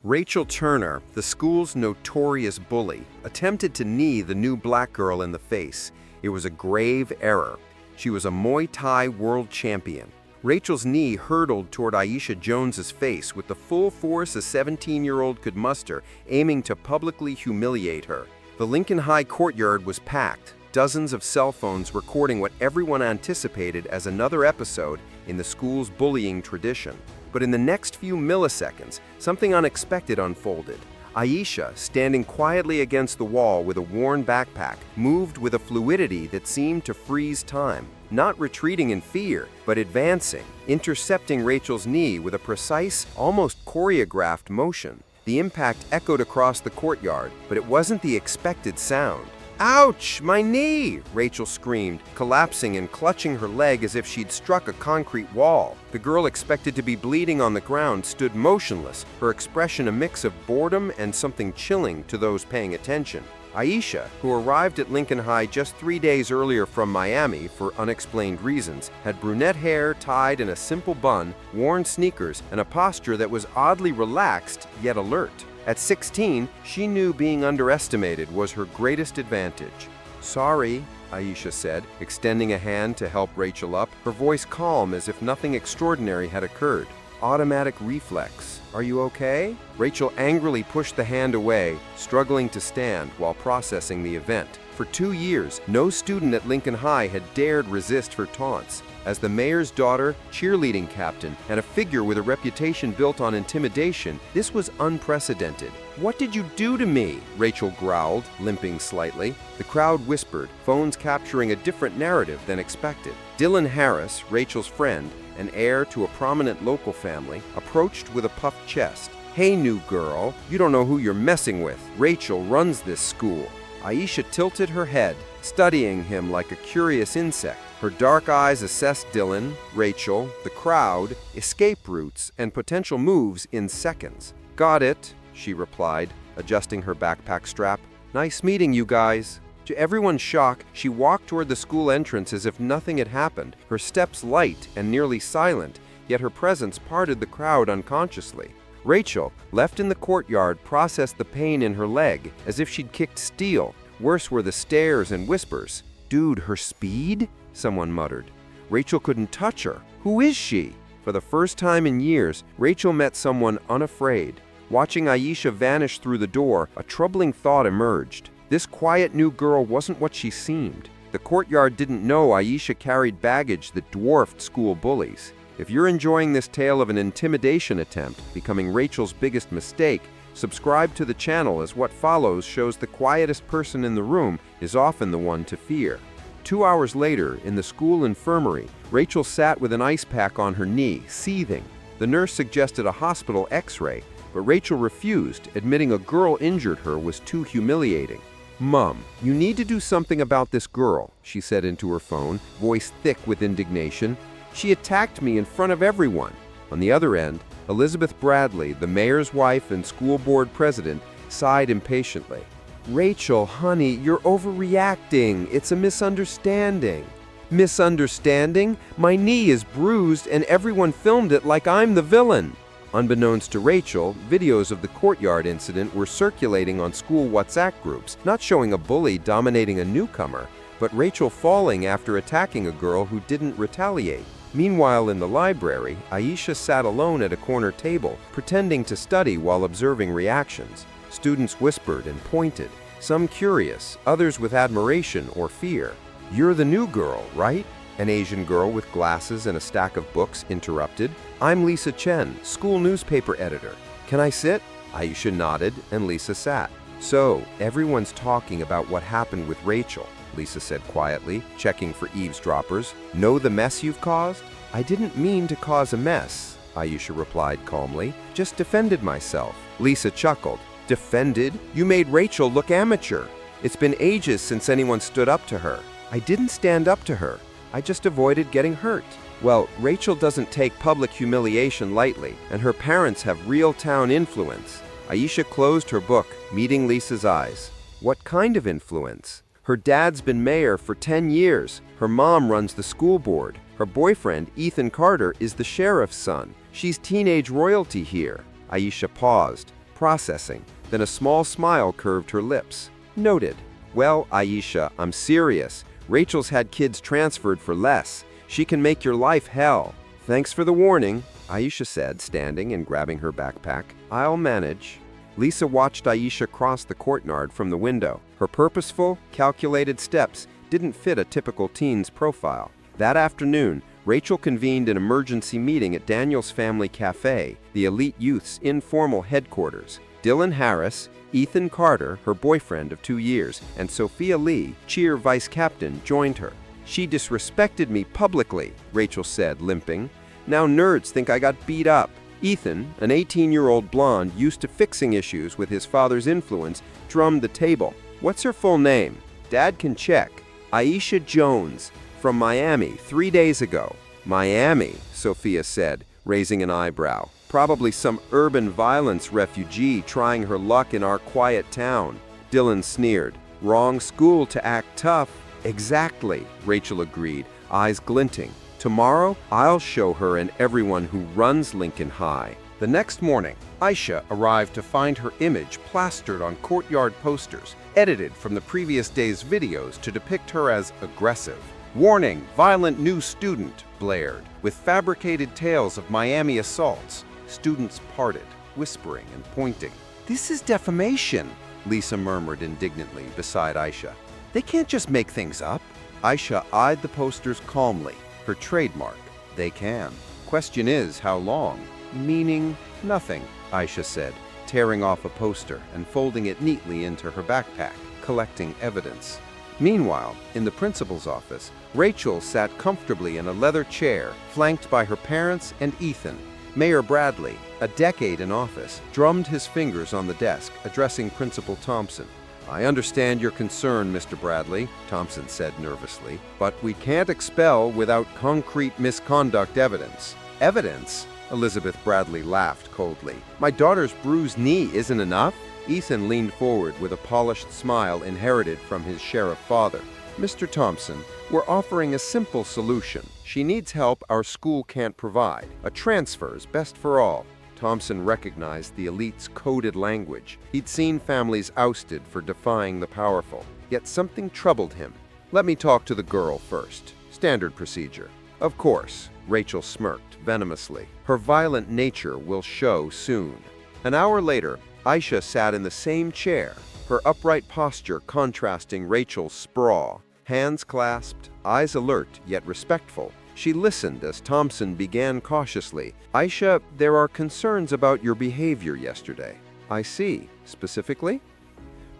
Rachel Turner, the school's notorious bully, attempted to knee the new black girl in the face. It was a grave error. She was a Muay Thai world champion. Rachel's knee hurtled toward Aisha Jones's face with the full force a 17-year-old could muster, aiming to publicly humiliate her. The Lincoln High courtyard was packed, dozens of cell phones recording what everyone anticipated as another episode in the school's bullying tradition. But in the next few milliseconds, something unexpected unfolded. Aisha, standing quietly against the wall with a worn backpack, moved with a fluidity that seemed to freeze time, not retreating in fear, but advancing, intercepting Rachel's knee with a precise, almost choreographed motion. The impact echoed across the courtyard, but it wasn't the expected sound. "Ouch! My knee!" Rachel screamed, collapsing and clutching her leg as if she'd struck a concrete wall. The girl, expected to be bleeding on the ground, stood motionless, her expression a mix of boredom and something chilling to those paying attention. Aisha, who arrived at Lincoln High just 3 days earlier from Miami for unexplained reasons, had brunette hair tied in a simple bun, worn sneakers, and a posture that was oddly relaxed yet alert. At 16, she knew being underestimated was her greatest advantage. "Sorry," Aisha said, extending a hand to help Rachel up, her voice calm as if nothing extraordinary had occurred. "Automatic reflex. Are you okay?" Rachel angrily pushed the hand away, struggling to stand while processing the event. For 2 years, no student at Lincoln High had dared resist her taunts. As the mayor's daughter, cheerleading captain, and a figure with a reputation built on intimidation, this was unprecedented. "What did you do to me?" Rachel growled, limping slightly. The crowd whispered, phones capturing a different narrative than expected. Dylan Harris, Rachel's friend, an heir to a prominent local family, approached with a puffed chest. "Hey, new girl, you don't know who you're messing with. Rachel runs this school." Aisha tilted her head, studying him like a curious insect. Her dark eyes assessed Dylan, Rachel, the crowd, escape routes, and potential moves in seconds. "Got it," she replied, adjusting her backpack strap. "Nice meeting you guys." To everyone's shock, she walked toward the school entrance as if nothing had happened, her steps light and nearly silent, yet her presence parted the crowd unconsciously. Rachel, left in the courtyard, processed the pain in her leg as if she'd kicked steel. Worse were the stares and whispers. "Dude, her speed?" someone muttered. Rachel couldn't touch her. Who is she? For the first time in years, Rachel met someone unafraid. Watching Aisha vanish through the door, a troubling thought emerged. This quiet new girl wasn't what she seemed. The courtyard didn't know Aisha carried baggage that dwarfed school bullies. If you're enjoying this tale of an intimidation attempt, becoming Rachel's biggest mistake, subscribe to the channel, as what follows shows the quietest person in the room is often the one to fear. 2 hours later, in the school infirmary, Rachel sat with an ice pack on her knee, seething. The nurse suggested a hospital x-ray, but Rachel refused, admitting a girl injured her was too humiliating. "Mom, you need to do something about this girl," she said into her phone, voice thick with indignation. "She attacked me in front of everyone." On the other end, Elizabeth Bradley, the mayor's wife and school board president, sighed impatiently. "Rachel, honey, you're overreacting. It's a misunderstanding." "Misunderstanding? My knee is bruised and everyone filmed it like I'm the villain." Unbeknownst to Rachel, videos of the courtyard incident were circulating on school WhatsApp groups, not showing a bully dominating a newcomer, but Rachel falling after attacking a girl who didn't retaliate. Meanwhile, in the library, Aisha sat alone at a corner table, pretending to study while observing reactions. Students whispered and pointed, some curious, others with admiration or fear. "You're the new girl, right?" An Asian girl with glasses and a stack of books interrupted. "I'm Lisa Chen, school newspaper editor. Can I sit?" Aisha nodded, and Lisa sat. "So, everyone's talking about what happened with Rachel," Lisa said quietly, checking for eavesdroppers. "Know the mess you've caused?" "I didn't mean to cause a mess," Aisha replied calmly. "Just defended myself." Lisa chuckled. "Defended? You made Rachel look amateur. It's been ages since anyone stood up to her." "I didn't stand up to her. I just avoided getting hurt." "Well, Rachel doesn't take public humiliation lightly, and her parents have real town influence." Aisha closed her book, meeting Lisa's eyes. "What kind of influence?" "Her dad's been mayor for 10 years. Her mom runs the school board. Her boyfriend, Ethan Carter, is the sheriff's son. She's teenage royalty here." Aisha paused. processing. Then a small smile curved her lips. Noted. Well, Aisha, I'm serious. Rachel's had kids transferred for less. She can make your life hell. Thanks for the warning, Aisha said, standing and grabbing her backpack. I'll manage. Lisa watched Aisha cross the courtyard from the window. Her purposeful, calculated steps didn't fit a typical teen's profile. That afternoon, Rachel convened an emergency meeting at Daniel's Family Cafe, the elite youth's informal headquarters. Dylan Harris, Ethan Carter, her boyfriend of 2 years, and Sophia Lee, cheer vice captain, joined her. She disrespected me publicly, Rachel said, limping. Now nerds think I got beat up. Ethan, an 18-year-old blonde used to fixing issues with his father's influence, drummed the table. What's her full name? Dad can check. Aisha Jones, from Miami, 3 days ago. Miami, Sophia said, raising an eyebrow. Probably some urban violence refugee trying her luck in our quiet town. Dylan sneered. Wrong school to act tough. Exactly, Rachel agreed, eyes glinting. Tomorrow, I'll show her and everyone who runs Lincoln High. The next morning, Aisha arrived to find her image plastered on courtyard posters, edited from the previous day's videos to depict her as aggressive. Warning, violent new student, blared, with fabricated tales of Miami assaults. Students parted, whispering and pointing. This is defamation, Lisa murmured indignantly beside Aisha. They can't just make things up. Aisha eyed the posters calmly, her trademark. They can. Question is, how long? Meaning nothing, Aisha said, tearing off a poster and folding it neatly into her backpack, collecting evidence. Meanwhile, in the principal's office, Rachel sat comfortably in a leather chair, flanked by her parents and Ethan. Mayor Bradley, a decade in office, drummed his fingers on the desk, addressing Principal Thompson. I understand your concern, Mr. Bradley, Thompson said nervously, but we can't expel without concrete misconduct evidence. Evidence? Elizabeth Bradley laughed coldly. My daughter's bruised knee isn't enough? Ethan leaned forward with a polished smile inherited from his sheriff father. Mr. Thompson, we're offering a simple solution. She needs help our school can't provide. A transfer's best for all. Thompson recognized the elite's coded language. He'd seen families ousted for defying the powerful. Yet something troubled him. Let me talk to the girl first. Standard procedure. Of course, Rachel smirked venomously. Her violent nature will show soon. An hour later, Aisha sat in the same chair, her upright posture contrasting Rachel's sprawl. Hands clasped, eyes alert yet respectful, she listened as Thompson began cautiously. Aisha, there are concerns about your behavior yesterday. I see. Specifically?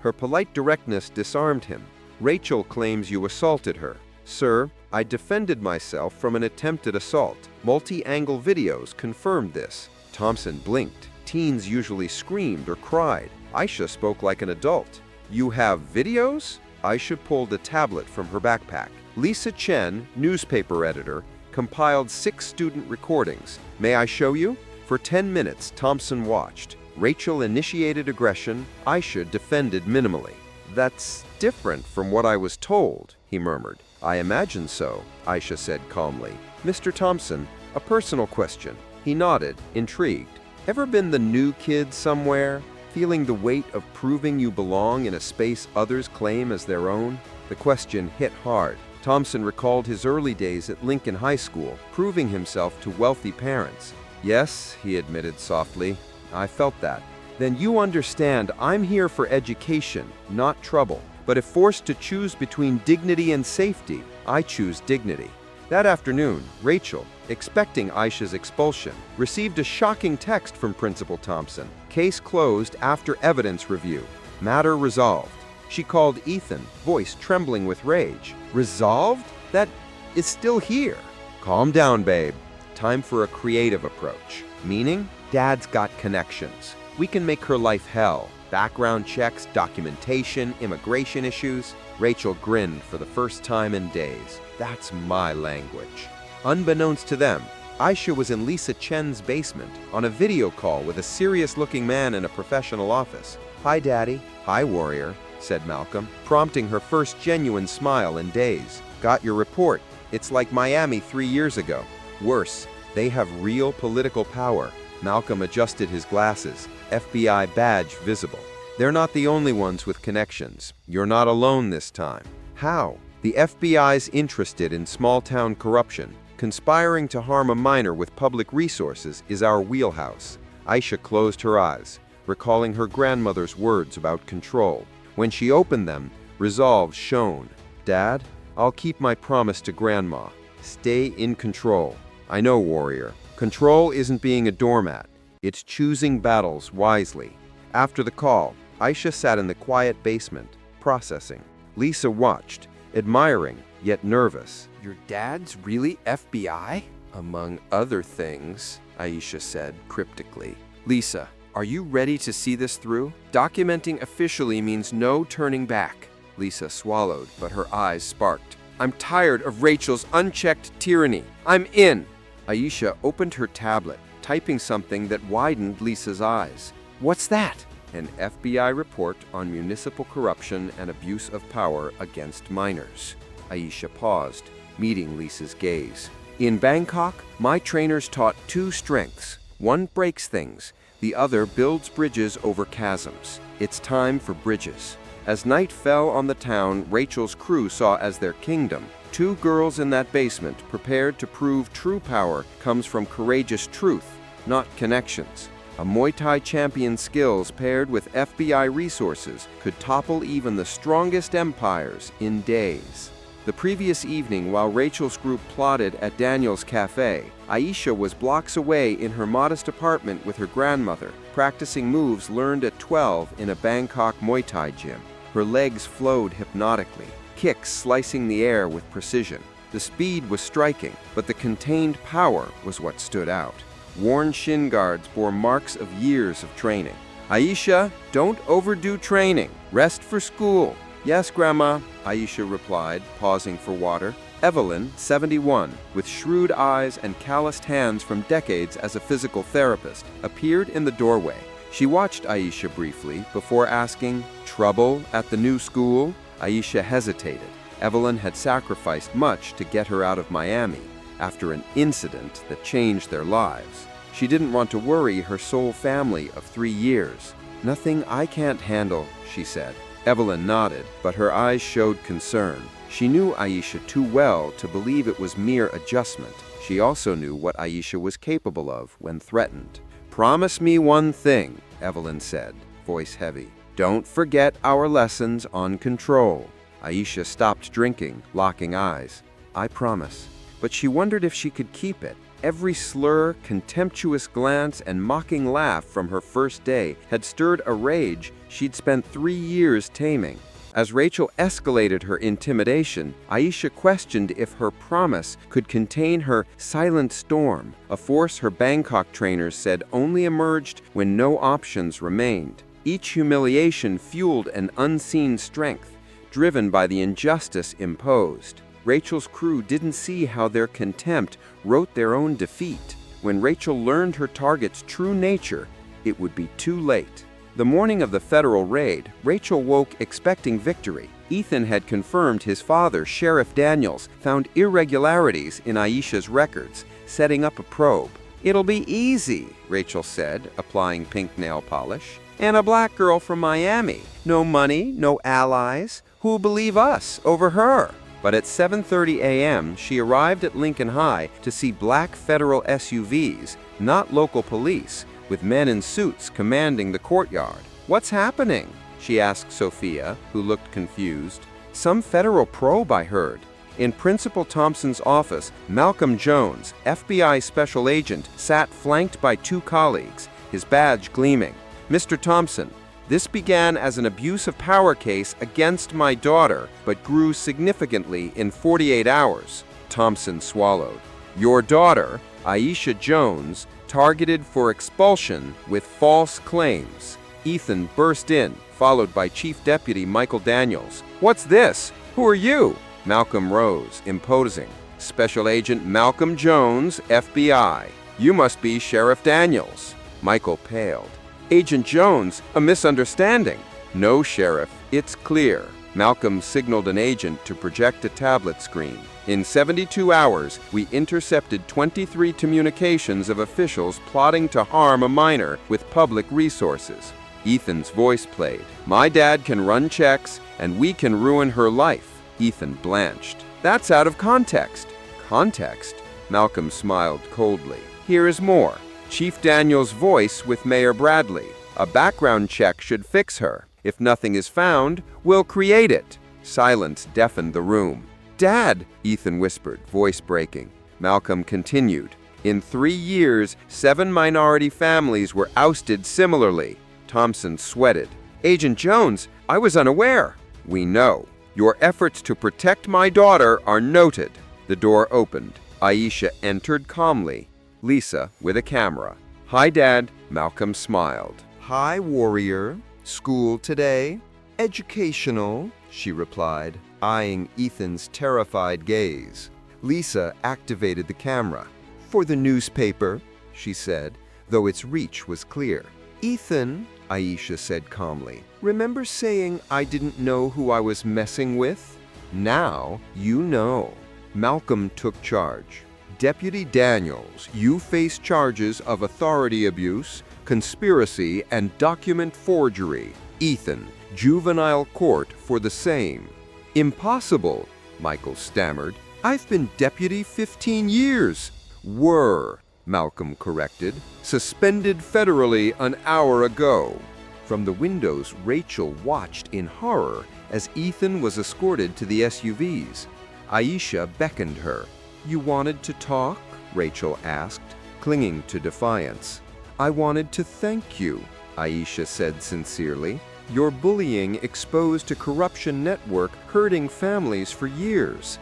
Her polite directness disarmed him. Rachel claims you assaulted her. Sir, I defended myself from an attempted assault. Multi-angle videos confirmed this. Thompson blinked. Teens usually screamed or cried. Aisha spoke like an adult. You have videos? Aisha pulled a tablet from her backpack. Lisa Chen, newspaper editor, compiled 6 student recordings. May I show you? For 10 minutes, Thompson watched. Rachel initiated aggression. Aisha defended minimally. That's different from what I was told, he murmured. I imagine so, Aisha said calmly. Mr. Thompson, a personal question. He nodded, intrigued. Ever been the new kid somewhere? Feeling the weight of proving you belong in a space others claim as their own? The question hit hard. Thompson recalled his early days at Lincoln High School, proving himself to wealthy parents. Yes, he admitted softly, I felt that. Then you understand I'm here for education, not trouble. But if forced to choose between dignity and safety, I choose dignity. That afternoon, Rachel, expecting Aisha's expulsion, received a shocking text from Principal Thompson. Case closed after evidence review. Matter resolved. She called Ethan, voice trembling with rage. Resolved? That is still here. Calm down, babe. Time for a creative approach. Meaning, Dad's got connections. We can make her life hell. Background checks, documentation, immigration issues. Rachel grinned for the first time in days. That's my language. Unbeknownst to them, Aisha was in Lisa Chen's basement on a video call with a serious-looking man in a professional office. Hi, Daddy. Hi, Warrior, said Malcolm, prompting her first genuine smile in days. Got your report. It's like Miami 3 years ago. Worse, they have real political power. Malcolm adjusted his glasses, FBI badge visible. They're not the only ones with connections. You're not alone this time. How? The FBI's interested in small-town corruption. Conspiring to harm a minor with public resources is our wheelhouse. Aisha closed her eyes, recalling her grandmother's words about control. When she opened them, resolve shone. Dad, I'll keep my promise to Grandma. Stay in control. I know, warrior. Control isn't being a doormat. It's choosing battles wisely. After the call, Aisha sat in the quiet basement, processing. Lisa watched, admiring, yet nervous. Your dad's really FBI? Among other things, Aisha said cryptically. Lisa, are you ready to see this through? Documenting officially means no turning back. Lisa swallowed, but her eyes sparked. I'm tired of Rachel's unchecked tyranny. I'm in. Aisha opened her tablet, typing something that widened Lisa's eyes. What's that? An FBI report on municipal corruption and abuse of power against minors. Aisha paused, meeting Lisa's gaze. In Bangkok, my trainers taught two strengths. One breaks things, the other builds bridges over chasms. It's time for bridges. As night fell on the town Rachel's crew saw as their kingdom, two girls in that basement prepared to prove true power comes from courageous truth, not connections. A Muay Thai champion's skills paired with FBI resources could topple even the strongest empires in days. The previous evening, while Rachel's group plotted at Daniel's cafe, Aisha was blocks away in her modest apartment with her grandmother, practicing moves learned at 12 in a Bangkok Muay Thai gym. Her legs flowed hypnotically, kicks slicing the air with precision. The speed was striking, but the contained power was what stood out. Worn shin guards bore marks of years of training. Aisha, don't overdo training. Rest for school. Yes, Grandma, Aisha replied, pausing for water. Evelyn, 71, with shrewd eyes and calloused hands from decades as a physical therapist, appeared in the doorway. She watched Aisha briefly before asking, "Trouble at the new school?" Aisha hesitated. Evelyn had sacrificed much to get her out of Miami after an incident that changed their lives. She didn't want to worry her sole family of 3 years. "Nothing I can't handle," she said. Evelyn nodded, but her eyes showed concern. She knew Aisha too well to believe it was mere adjustment. She also knew what Aisha was capable of when threatened. "Promise me one thing," Evelyn said, voice heavy. "Don't forget our lessons on control." Aisha stopped drinking, locking eyes. "I promise." But she wondered if she could keep it. Every slur, contemptuous glance, and mocking laugh from her first day had stirred a rage she'd spent 3 years taming. As Rachel escalated her intimidation, Aisha questioned if her promise could contain her silent storm, a force her Bangkok trainers said only emerged when no options remained. Each humiliation fueled an unseen strength, driven by the injustice imposed. Rachel's crew didn't see how their contempt wrote their own defeat. When Rachel learned her target's true nature, it would be too late. The morning of the federal raid, Rachel woke expecting victory. Ethan had confirmed his father, Sheriff Daniels, found irregularities in Aisha's records, setting up a probe. "It'll be easy," Rachel said, applying pink nail polish. "And a black girl from Miami. No money, no allies. Who'll believe us over her?" But at 7:30 a.m., she arrived at Lincoln High to see black federal SUVs, not local police, with men in suits commanding the courtyard. "What's happening?" she asked Sophia, who looked confused. "Some federal probe, I heard." In Principal Thompson's office, Malcolm Jones, FBI special agent, sat flanked by 2 colleagues, his badge gleaming. "Mr. Thompson, this began as an abuse of power case against my daughter, but grew significantly in 48 hours. Thompson swallowed. "Your daughter, Aisha Jones, targeted for expulsion with false claims." Ethan burst in, followed by Chief Deputy Michael Daniels. "What's this? Who are you?" Malcolm rose, imposing. "Special Agent Malcolm Jones, FBI. You must be Sheriff Daniels." Michael paled. "Agent Jones, a misunderstanding." "No, Sheriff, it's clear. Malcolm signaled an agent to project a tablet screen. In 72 hours, we intercepted 23 communications of officials plotting to harm a minor with public resources. Ethan's voice played. My dad can run checks, and we can ruin her life. Ethan blanched. That's out of context. Context? Malcolm smiled coldly. Here is more. Chief Daniel's voice with Mayor Bradley. A background check should fix her. If nothing is found, we'll create it. Silence deafened the room. Dad, Ethan whispered, voice breaking. Malcolm continued. In 3 years, 7 minority families were ousted similarly. Thompson sweated. Agent Jones, I was unaware. We know. Your efforts to protect my daughter are noted. The door opened. Aisha entered calmly. Lisa with a camera. Hi, Dad. Malcolm smiled. Hi, warrior. School today? Educational, she replied, eyeing Ethan's terrified gaze. Lisa activated the camera. For the newspaper, she said, though its reach was clear. Ethan, Aisha said calmly, remember saying I didn't know who I was messing with? Now you know. Malcolm took charge. Deputy Daniels, you face charges of authority abuse, conspiracy, and document forgery. Ethan, juvenile court for the same. Impossible, Michael stammered. I've been deputy 15 years. Were, Malcolm corrected, suspended federally an hour ago. From the windows, Rachel watched in horror as Ethan was escorted to the SUVs. Aisha beckoned her. You wanted to talk? Rachel asked, clinging to defiance. I wanted to thank you, Aisha said sincerely. Your bullying exposed a corruption network hurting families for years.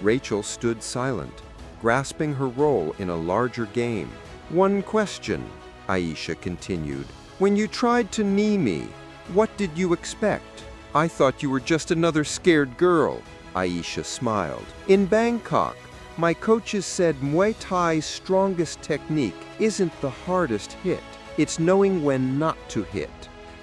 Rachel stood silent, grasping her role in a larger game. One question, Aisha continued. When you tried to knee me, what did you expect? I thought you were just another scared girl, Aisha smiled. In Bangkok, my coaches said Muay Thai's strongest technique isn't the hardest hit. It's knowing when not to hit.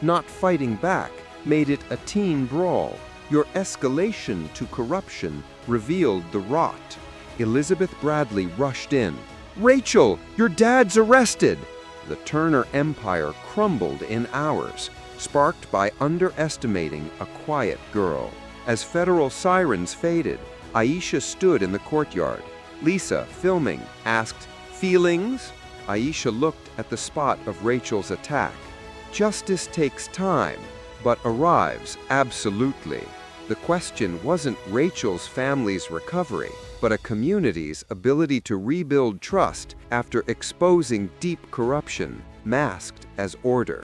Not fighting back made it a teen brawl. Your escalation to corruption revealed the rot. Elizabeth Bradley rushed in. Rachel, your dad's arrested! The Turner empire crumbled in hours, sparked by underestimating a quiet girl. As federal sirens faded, Aisha stood in the courtyard. Lisa, filming, asked, Feelings? Aisha looked at the spot of Rachel's attack. Justice takes time, but arrives absolutely. The question wasn't Rachel's family's recovery, but a community's ability to rebuild trust after exposing deep corruption, masked as order.